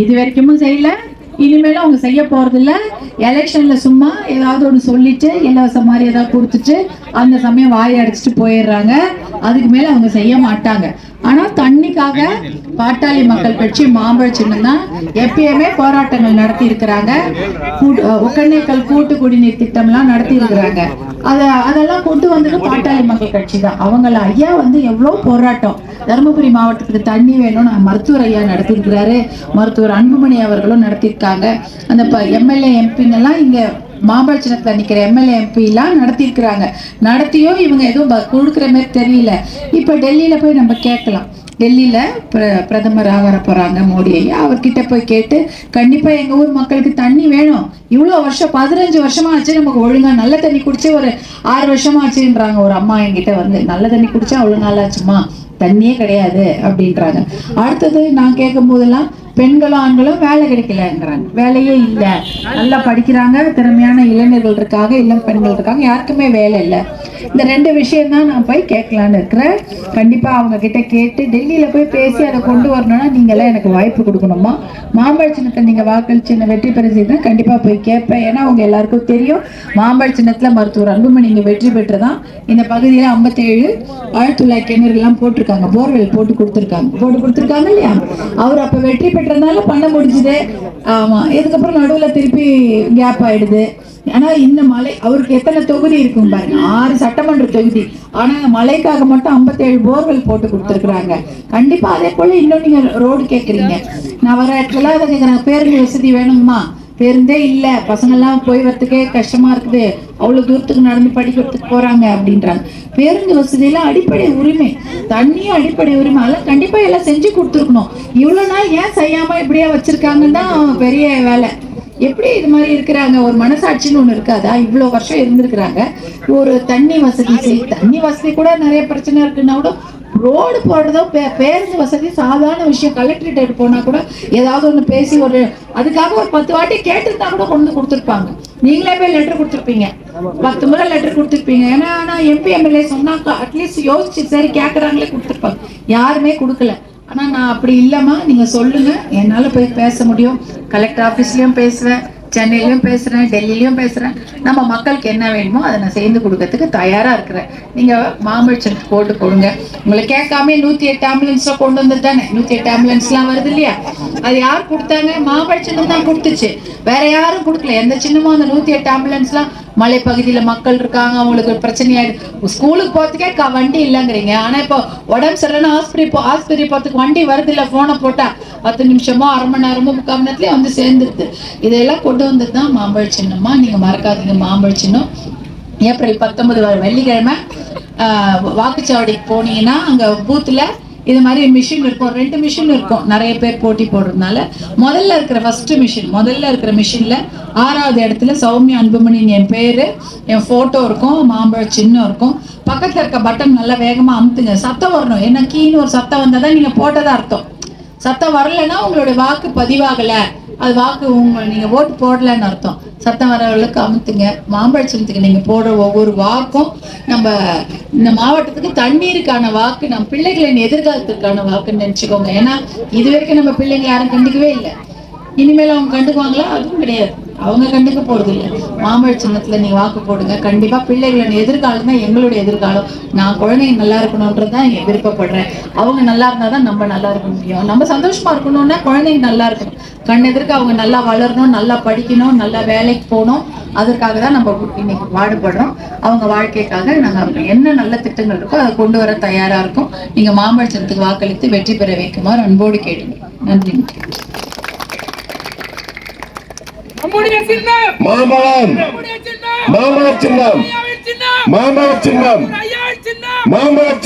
இது வரைக்கும் செய்யல, இனிமேலும் அவங்க செய்ய போறதில்ல. எலெக்ஷன்ல சும்மா ஏதாவது ஒன்று சொல்லிட்டு இலவச மாதிரி ஏதாவது கொடுத்துட்டு அந்த சமயம் வாயை அடிச்சுட்டு போயிடுறாங்க. அதுக்கு மேல அவங்க செய்ய மாட்டாங்க. ஆனா தண்ணிக்காக பாட்டாளி மக்கள் கட்சி மாம்பழ சின்னம் தான் எப்பயுமே போராட்டங்கள் நடத்தி இருக்கிறாங்க. ஒகேனக்கல் கூட்டு குடிநீர் திட்டம்லாம் நடத்தி இருக்கிறாங்க. அதெல்லாம் கொண்டு வந்தது பாட்டாளி மக்கள் கட்சி தான். அவங்கள ஐயா வந்து எவ்வளவு போராட்டம். தருமபுரி மாவட்டத்துக்கு தண்ணி வேணும்னு மருத்துவர் ஐயா நடத்தியிருக்கிறாரு. மருத்துவர் அன்புமணி அவர்களும் நடத்தியிருக்காங்க. அந்த எம்எல்ஏ எம்பிங்கெல்லாம் இங்க மாம்பழ சின்னத்துல நிக்கிற எம்எல்ஏ எம்பி எல்லாம் நடத்தியிருக்கிறாங்க. நடத்தியும் இவங்க எதுவும் கொடுக்குற மாதிரி தெரியல. இப்ப டெல்லியில போய் நம்ம கேட்கலாம். டெல்லியில பிரதமர் ஆக போறாங்க மோடி ஐயா. அவர்கிட்ட போய் கேட்டு கண்டிப்பா எங்க ஊர் மக்களுக்கு தண்ணி வேணும். இவ்வளவு வருஷம் 15 வருஷமா ஆச்சு நமக்கு ஒழுங்கா நல்ல தண்ணி குடிச்சு, ஒரு 6 வருஷமா ஆச்சுன்றாங்க ஒரு அம்மா என்கிட்ட வந்து. நல்ல தண்ணி குடிச்சா அவ்வளவு நாள் ஆச்சுமா, தண்ணியே கிடையாது அப்படின்றாங்க. அடுத்தது நான் கேட்கும் போதெல்லாம் பெண்களும் ஆண்களும் வேலை கிடைக்கலன்றாங்க. வேலையே இல்லை. நல்லா படிக்கிறாங்க, திறமையான இளைஞர்கள் இருக்காங்க, இளம் பெண்கள் இருக்காங்க, யாருக்குமே வேலை இல்லை. இந்த 2 விஷயம் தான் நான் போய் கேட்கலான்னு இருக்கிறேன். கண்டிப்பா அவங்க கிட்ட கேட்டு டெல்லியில போய் பேசி அதை கொண்டு வரணும்னா நீங்களாம் எனக்கு வாய்ப்பு கொடுக்கணுமா. மாம்பழ சின்னத்தை நீங்க வாக்களிச்சு வெற்றி பெற செய்தா கண்டிப்பா போய் கேட்பேன். ஏன்னா அவங்க எல்லாருக்கும் தெரியும் மாம்பழ சின்னத்துல மருத்துவர் அன்புமணி நீங்க வெற்றி பெற்றுதான் இந்த பகுதியில 57 ஆழ்துளை கிணறு எல்லாம் போட்டிருக்காங்க, போர்வெல் போட்டு கொடுத்துருக்காங்க இல்லையா. அவர் அப்ப வெற்றி பெற்றதுனால பண்ண முடிஞ்சுது. ஆமா, இதுக்கப்புறம் நடுவுல திருப்பி கேப் ஆயிடுது. ஆனா இந்த மலை அவருக்கு எத்தனை தொகுதி இருக்கும் பாருங்க, 6 சட்டமன்ற தொகுதி. ஆனா மலைக்காக மட்டும் 57 போர்வெல் போட்டு கொடுத்துருக்காங்க. கண்டிப்பா அதே போல இன்னும் நீங்க ரோடு கேட்குறீங்க. நான் வர இடத்துல அதை கேட்குறேன், பேருந்து வசதி வேணுமா? பேருந்தே இல்ல, பசங்க எல்லாம் போய் வரத்துக்கே கஷ்டமா இருக்குது, அவ்வளவு தூரத்துக்கு நடந்து படிக்கிறதுக்கு போறாங்க அப்படின்றாங்க. பேருந்து வசதி எல்லாம் அடிப்படை உரிமை, தண்ணியும் அடிப்படை உரிமை. அதெல்லாம் கண்டிப்பா எல்லாம் செஞ்சு கொடுத்துருக்கணும். இவ்வளவு நாள் ஏன் செய்யாம இப்படியே வச்சிருக்காங்கன்னு தான் பெரிய வேலை. எப்படி இது மாதிரி இருக்கிறாங்க? ஒரு மனசாட்சின்னு ஒண்ணு இருக்காதா? இவ்வளவு வருஷம் இருந்திருக்கிறாங்க. ஒரு தண்ணி வசதி தண்ணி வசதி கூட நிறைய பிரச்சனை இருக்குன்னா கூட ரோடு போடுறதோ பேருந்து வசதி சாதாரண விஷயம். கலெக்டரேட் போனா கூட ஏதாவது ஒண்ணு பேசி ஒரு அதுக்காக ஒரு 10 வாட்டி கேட்டிருந்தா கூட கொண்டு கொடுத்துருப்பாங்க. நீங்களே போய் லெட்டர் கொடுத்துருப்பீங்க, 10 முறை லெட்டர் கொடுத்துருப்பீங்க. ஏன்னா எம்பி எம்எல்ஏ சொன்னாக்கா அட்லீஸ்ட் யோசிச்சு சரி கேட்கறாங்களே கொடுத்துருப்பாங்க. யாருமே கொடுக்கல. ஆனா நான் அப்படி இல்லம்மா, நீங்க சொல்லுங்க, என்னால போய் பேச முடியும். கலெக்டர் ஆபீஸ்லயும் பேசுவேன், சென்னையிலயும் பேசுறேன், டெல்லியிலயும் பேசுறேன். நம்ம மக்களுக்கு என்ன வேணுமோ அதை நான் செய்து கொடுக்கறதுக்கு தயாரா இருக்கிறேன். நீங்க மாம்பழ சின்னம் போட்டு கொடுங்க. உங்களை கேட்காம 108 ஆம்புலன்ஸ்ல கொண்டு வந்தது தானே. 108 ஆம்புலன்ஸ் எல்லாம் வருது இல்லையா, அது யார் கொடுத்தாங்க? மாம்பழ சின்னம் தான் கொடுத்துச்சு, வேற யாரும் கொடுக்கல. எந்த சின்னமும் அந்த 108 ஆம்புலன்ஸ் எல்லாம் மலைப்பகுதியில மக்கள் இருக்காங்க, அவங்களுக்கு பிரச்சனையாயிடுது. ஸ்கூலுக்கு போறதுக்கே வண்டி இல்லைங்கிறீங்க. ஆனா இப்போ உடம்பு சரியில்லைன்னா ஆஸ்பத்திரி போறதுக்கு வண்டி வருது இல்ல, போனை போட்டா 10 நிமிஷமோ அரை மணி நேரமோ 3/4 மணி நேரத்துலயே வந்து சேர்ந்துருது. இதெல்லாம் கொண்டு வந்தது தான் மாம்பழ சின்னமா. நீங்க மறக்காதீங்க மாம்பழ சின்னம். ஏப்ரல் 19 வெள்ளிக்கிழமை வாக்குச்சாவடிக்கு போனீங்கன்னா அங்க பூத்துல இது மாதிரி மிஷின் இருக்கும், 2 மிஷின் இருக்கும். நிறைய பேர் போட்டி போடுறதுனால முதல்ல இருக்கிற மிஷின்ல 6வது இடத்துல சௌமியா அன்புமணி என் பேரு, என் போட்டோ இருக்கும், மாம்பழ சின்னம் இருக்கும். பக்கத்துல இருக்க பட்டன் நல்லா வேகமா அமுத்துங்க, சத்தம் வரணும். ஏன்னா கீன்னு ஒரு சத்தம் வந்தாதான் நீங்க போட்டதா அர்த்தம். சத்தம் வரலைன்னா உங்களுடைய வாக்கு பதிவாகல, அது வாக்கு நீங்க ஓட்டு போடலன்னு அர்த்தம். சத்தம் வரவர்களுக்கு அமுத்துங்க. மாம்பழ சின்னத்துக்கு நீங்க போடுற ஒவ்வொரு வாக்கும் நம்ம இந்த மாவட்டத்துக்கு தண்ணீருக்கான வாக்கு, நம்ம பிள்ளைகளின் எதிர்காலத்துக்கான வாக்குன்னு நினைச்சுக்கோங்க. ஏன்னா இது வரைக்கும் நம்ம பிள்ளைங்க யாரும் கண்டுக்கவே இல்லை. இனிமேல் அவங்க கண்டுக்குவாங்களா? அதுவும் கிடையாது, அவங்க கண்டுக்க போறது இல்லை. மாம்பழ சின்னத்துல நீங்க வாக்கு போடுங்க. கண்டிப்பா பிள்ளைகளின் எதிர்காலம் தான் எங்களுடைய எதிர்காலம். நான் குழந்தைங்க நல்லா இருக்கணும்ன்றதான் விருப்பப்படுறேன். அவங்க நல்லா இருந்தாதான் நம்ம நல்லா இருக்க முடியும். நம்ம சந்தோஷமா இருக்கணும்னா குழந்தைங்க நல்லா இருக்கணும். கண் எதிர்க்க அவங்க நல்லா வளரணும், நல்லா படிக்கணும், நல்லா வேலைக்கு போகணும். அதற்காக தான் நம்ம இன்னைக்கு பாடுபடுறோம். அவங்க வாழ்க்கைக்காக நாங்க என்ன நல்ல திட்டங்கள் இருக்கோ அதை கொண்டு வர தயாரா இருக்கும். நீங்க மாம்பழ சின்னத்துக்கு வாக்களித்து வெற்றி பெற வைக்குமாறு அன்போடு கேட்டுங்க. நன்றி. மாம்பழம், மாம்பழ சின்னம், மாம்பழ சின்னம், மாம்பழ சின்னம்.